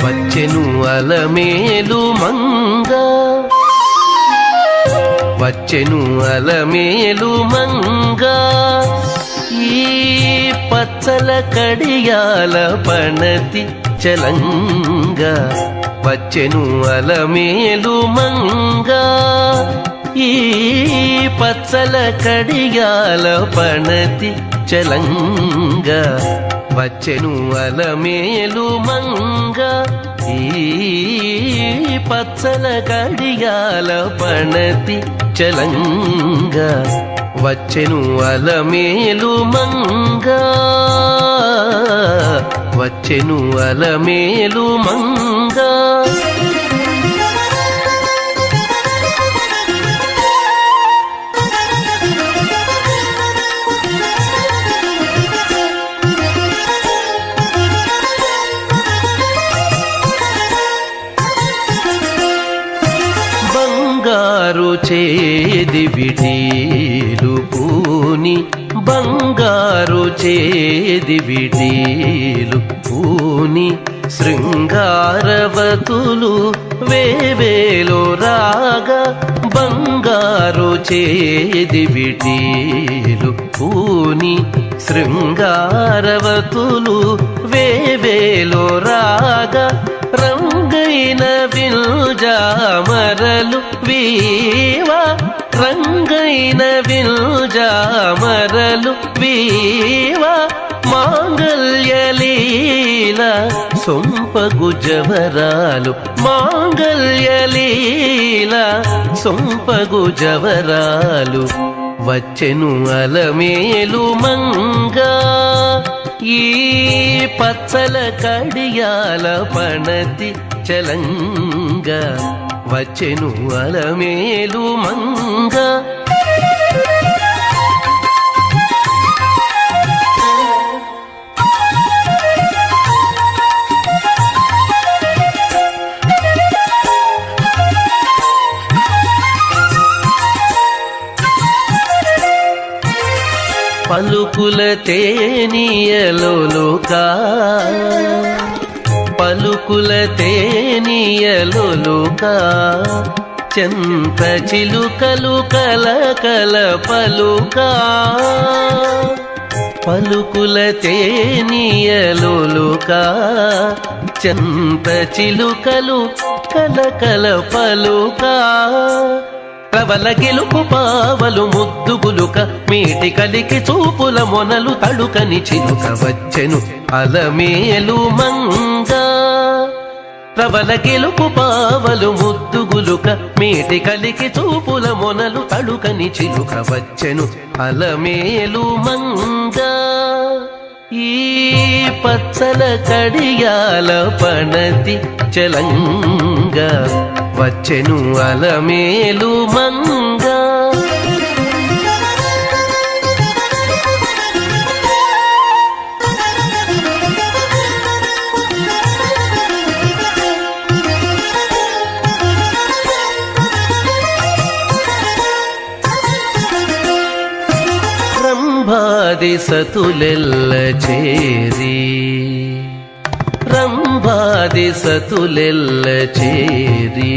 వచ్చెను అలమేలు మంగ, వచ్చెను అలమేలు మంగ, ఈ పచ్చల కడియాల పణతి చలంగ. వచ్చెను అలమేలు మంగ, ఈ పచ్చల కడియాల పణతి చలంగ. వచ్చెను అలమేలు మంగ, ఈ పచ్చల కడియాల పణతి చలంగ. వచ్చెను అలమేలు మంగ, వచ్చెను అలమేలు మంగ. బంగారు చేది విడీలు పూని, బంగారు చేది విడీలు పూని, శృంగారవతులు వేవేలో రాగా. బంగారు చేది విడీలు పూని, శృంగారవతులు వేవేలో రాగా. రంగైన విల్జామరలు వీవా, రంగైన విల్జామరలు వీవా. మాంగల్యలీల సొంపగు జవరాలు, మాంగల్యలీల సొంపగు జవరాలు. వచ్చెను అలమేలు మంగ, ఈ పచ్చల కడియాల పణతి చలంగ. వచ్చెను అలమేలు మంగ. పలుకుల తేనియలోలుకా, పలుకుల తేనియలోలుకా. చెంత చిలుకలు కలకల పలుకా, పలుకుల తేనియలోలుకా. చెంత చిలుకలు కలకల పలుకా. ప్రవల గెలుపు పావలు ముద్దుగులుక, మీటి కలికి చూపుల మొనలు తడుకని చిలుక. వచ్చెను అలమేలు మంగ, ప్రవల గెలుపు పావలు ముద్దుగులుక, మీటి కలికి చూపుల మొనలు తడుకని చిలుక. వచ్చెను అలమేలు మంగ, ఈ పచ్చల కడియాల పణతి చలంగ. వచ్చెను అలమేలు మంగ. రంభాది సతులెల్ల చేరి, రంభాది సతులెల్ల చేరి.